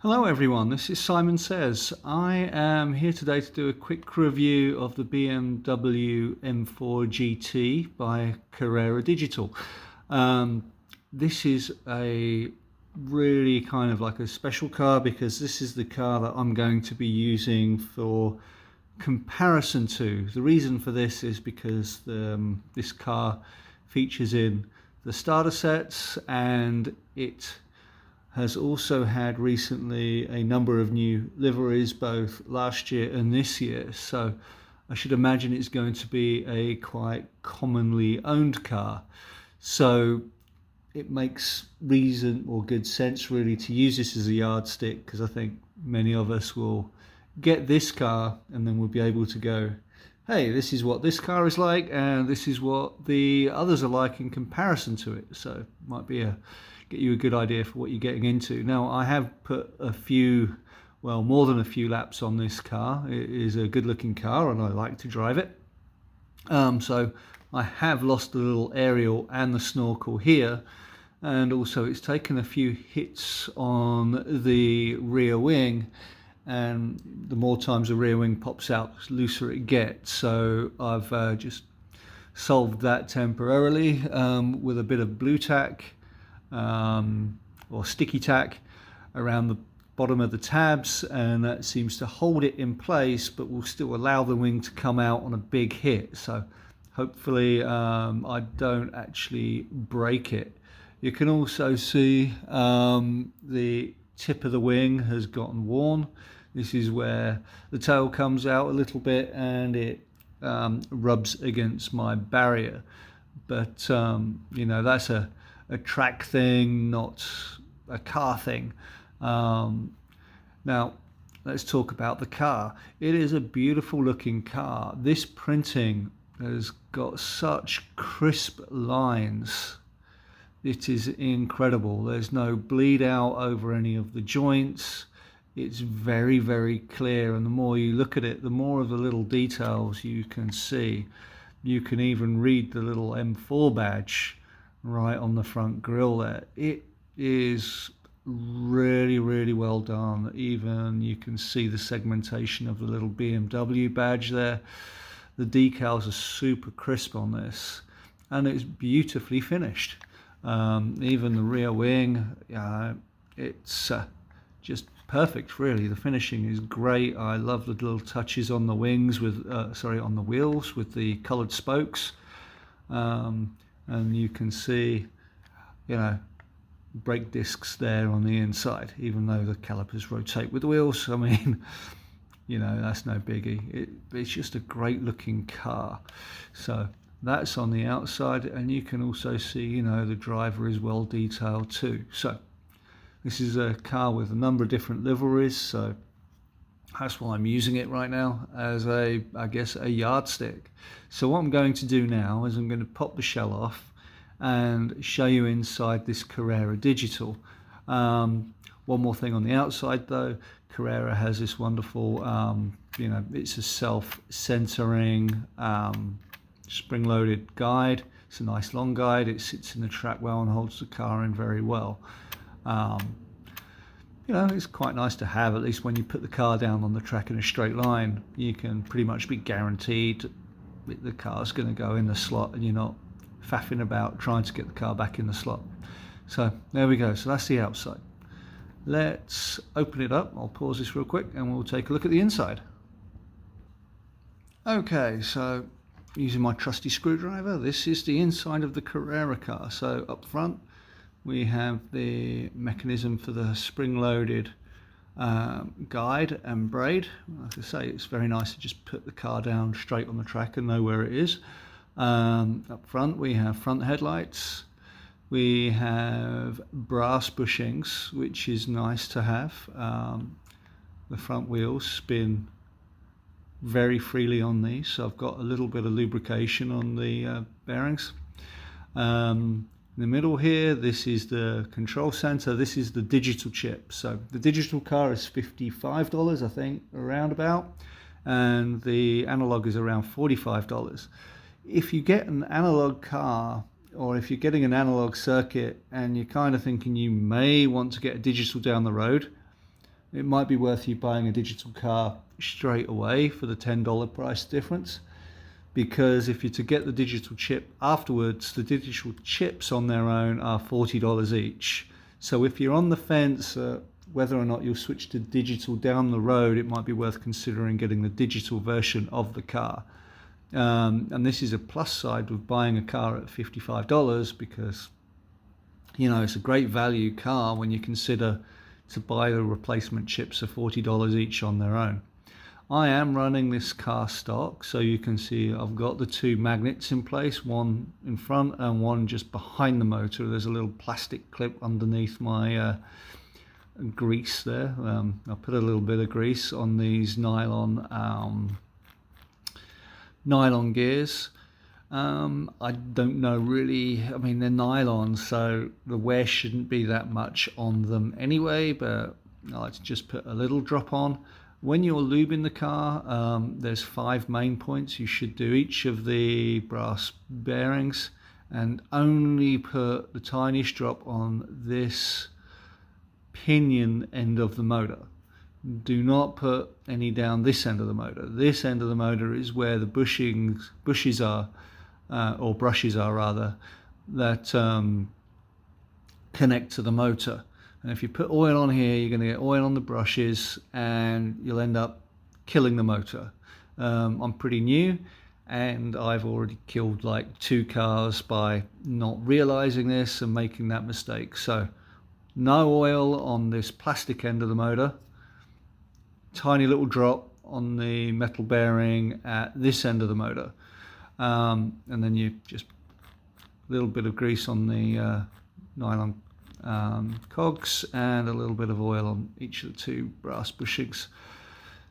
Hello everyone, this is Simon Says. I am here today to do a quick review of the BMW M4 GT by Carrera Digital. This is a really kind of like a special car because this is the car that I'm going to be using for comparison to. The reason for this is because this car features in the starter sets, and it has also had recently a number of new liveries both last year and this year, so I should imagine it's going to be a quite commonly owned car. So it makes reason or good sense really to use this as a yardstick, because I think many of us will get this car and then we'll be able to go, hey, this is what this car is like and this is what the others are like in comparison to it. So it might be get you a good idea for what you're getting into. Now, I have put more than a few laps on this car. It is a good looking car and I like to drive it. So I have lost the little aerial and the snorkel here, and also it's taken a few hits on the rear wing, and the more times the rear wing pops out, the looser it gets. So I've just solved that temporarily with a bit of blue tack or sticky tack around the bottom of the tabs, and that seems to hold it in place but will still allow the wing to come out on a big hit. So hopefully I don't actually break it. You can also see the tip of the wing has gotten worn. This is where the tail comes out a little bit and it rubs against my barrier, but that's a track thing, not a car thing. Now let's talk about the car. It is a beautiful looking car. This printing has got such crisp lines. It is incredible. There's no bleed out over any of the joints. It's very, very clear, and the more you look at it, the more of the little details you can see. You can even read the little M4 badge right on the front grille there. It is really, really well done. Even you can see the segmentation of the little BMW badge there. The decals are super crisp on this, and it's beautifully finished. Even the rear wing, it's just perfect really. The finishing is great. I love the little touches on the wings on the wheels with the colored spokes. And you can see, brake discs there on the inside, even though the calipers rotate with the wheels. I mean, that's no biggie. It's just a great looking car. So that's on the outside, and you can also see, the driver is well detailed too. So this is a car with a number of different liveries, so that's why I'm using it right now as a yardstick. So what I'm going to do now is I'm going to pop the shell off and show you inside this Carrera Digital. One more thing on the outside though, Carrera has this wonderful, it's a self-centering spring-loaded guide. It's a nice long guide. It sits in the track well and holds the car in very well. It's quite nice to have. At least when you put the car down on the track in a straight line, you can pretty much be guaranteed the car's going to go in the slot and you're not faffing about trying to get the car back in the slot. So there we go. So that's the outside. Let's open it up. I'll pause this real quick and we'll take a look at the inside. Okay, so using my trusty screwdriver, this is the inside of the Carrera car. So up front we have the mechanism for the spring-loaded guide and braid. Like I say, it's very nice to just put the car down straight on the track and know where it is. Up front we have front headlights. We have brass bushings, which is nice to have. The front wheels spin very freely on these, so I've got a little bit of lubrication on the bearings. In the middle here, this is the control center. This is the digital chip. So the digital car is $55, I think, around about, and the analog is around $45. If you get an analog car, or if you're getting an analog circuit and you're kind of thinking you may want to get a digital down the road, it might be worth you buying a digital car straight away for the $10 price difference, because if you're to get the digital chip afterwards, the digital chips on their own are $40 each. So if you're on the fence whether or not you'll switch to digital down the road, it might be worth considering getting the digital version of the car. And this is a plus side with buying a car at $55, because it's a great value car when you consider to buy the replacement chips for $40 each on their own. I am running this car stock, so you can see I've got the two magnets in place, one in front and one just behind the motor. There's a little plastic clip underneath my grease there. I put a little bit of grease on these nylon gears. I don't know really, I mean, they're nylon, so the wear shouldn't be that much on them anyway, but I like to just put a little drop on. When you're lubing the car, there's 5 main points you should do each of the brass bearings, and only put the tiniest drop on this pinion end of the motor. Do not put any down this end of the motor. This end of the motor is where the bushes are, or brushes are rather, that connect to the motor. And if you put oil on here, you're going to get oil on the brushes and you'll end up killing the motor. I'm pretty new and I've already killed like 2 cars by not realizing this and making that mistake. So no oil on this plastic end of the motor, tiny little drop on the metal bearing at this end of the motor, and then you just a little bit of grease on the nylon cogs and a little bit of oil on each of the 2 brass bushings.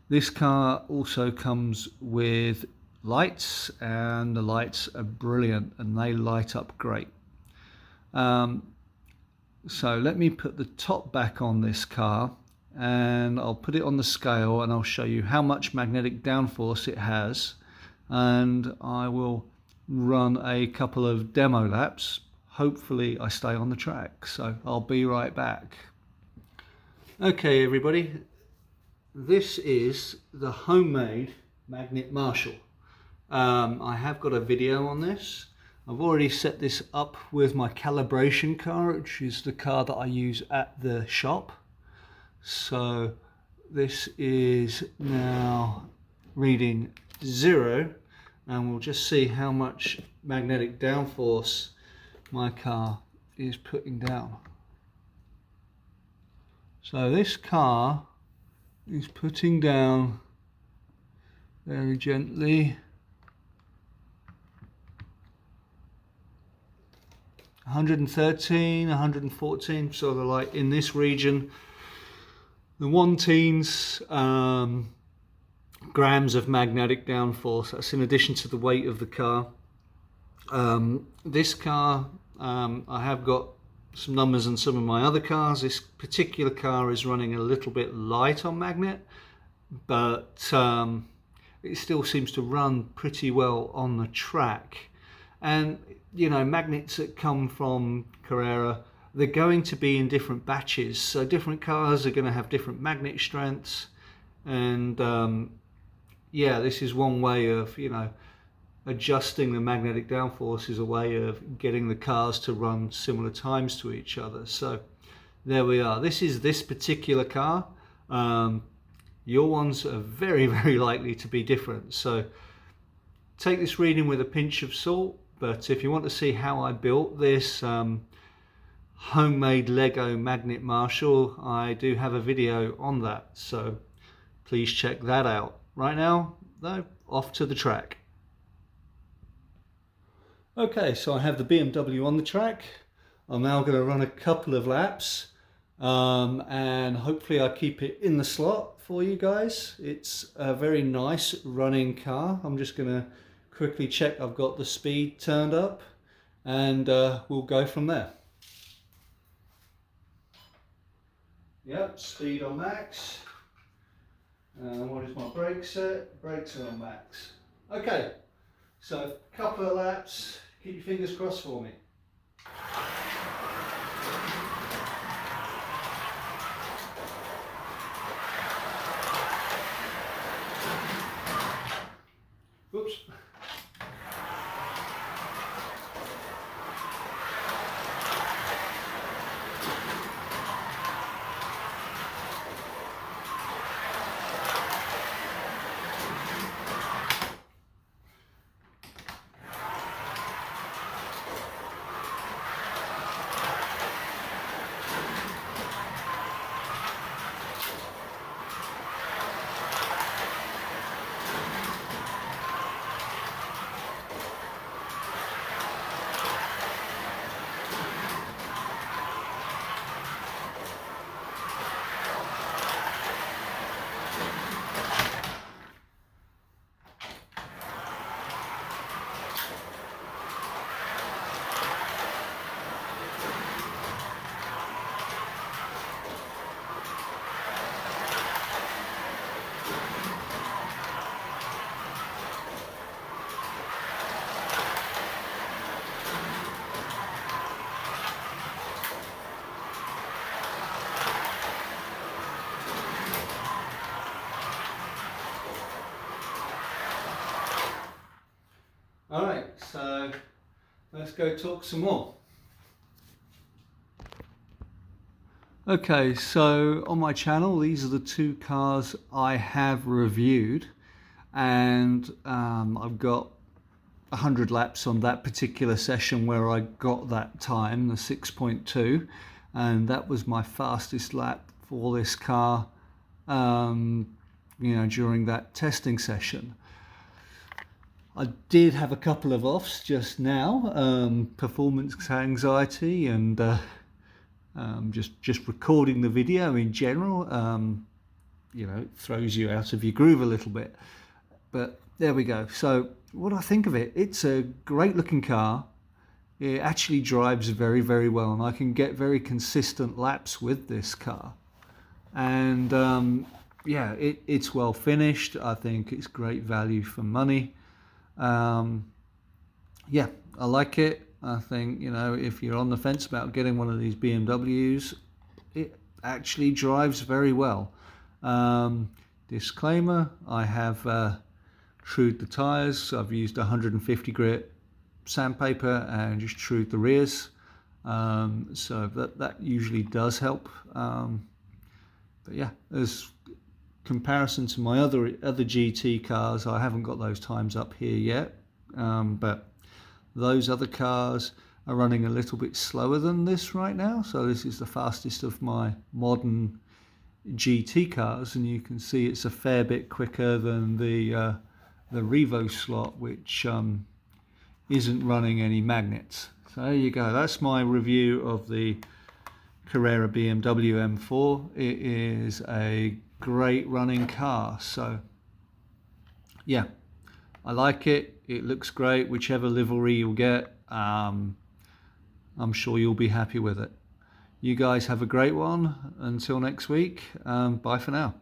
This car also comes with lights, and the lights are brilliant and they light up great. So let me put the top back on this car and I'll put it on the scale and I'll show you how much magnetic downforce it has, and I will run a couple of demo laps. Hopefully I stay on the track, so I'll be right back. Okay everybody, this is the homemade magnet Marshall. I have got a video on this. I've already set this up with my calibration car, which is the car that I use at the shop. So this is now reading 0, and we'll just see how much magnetic downforce my car is putting down. So this car is putting down very gently 113, 114, sort of like in this region. The 1-teens grams of magnetic downforce. That's in addition to the weight of the car. This car, I have got some numbers on some of my other cars. This particular car is running a little bit light on magnet, but it still seems to run pretty well on the track. And magnets that come from Carrera, they're going to be in different batches, so different cars are going to have different magnet strengths. And yeah, this is one way of adjusting the magnetic downforce, is a way of getting the cars to run similar times to each other. So there we are. This is this particular car. Your ones are very, very likely to be different, so take this reading with a pinch of salt. But if you want to see how I built this homemade Lego magnet Marshall, I do have a video on that, so please check that out. Right now though, off to the track. Okay, so I have the BMW on the track. I'm now going to run a couple of laps, and hopefully I keep it in the slot for you guys. It's a very nice running car. I'm just going to quickly check I've got the speed turned up, and we'll go from there. Yep, speed on max. And what is my brake set? Brakes are on max. Okay, so a couple of laps. Keep your fingers crossed for me. go talk some more. Okay, so on my channel, these are the two cars I have reviewed, and I've got 100 laps on that particular session where I got that time, the 6.2, and that was my fastest lap for this car, during that testing session. I did have a couple of offs just now, performance anxiety and just recording the video in general, it throws you out of your groove a little bit. But there we go. So what I think of it, it's a great looking car. It actually drives very, very well, and I can get very consistent laps with this car. And it's well finished. I think it's great value for money. I like it. I think, if you're on the fence about getting one of these BMWs, it actually drives very well. Disclaimer, I have trued the tyres. I've used 150 grit sandpaper and just trued the rears. So that usually does help. But yeah, as comparison to my other GT cars, I haven't got those times up here yet. But those other cars are running a little bit slower than this right now. So this is the fastest of my modern GT cars, and you can see it's a fair bit quicker than the Revo slot, which isn't running any magnets. So there you go. That's my review of the Carrera BMW M4. It is a great running car. So yeah, I like it. It looks great. Whichever livery you'll get, I'm sure you'll be happy with it. You guys have a great one. Until next week, bye for now.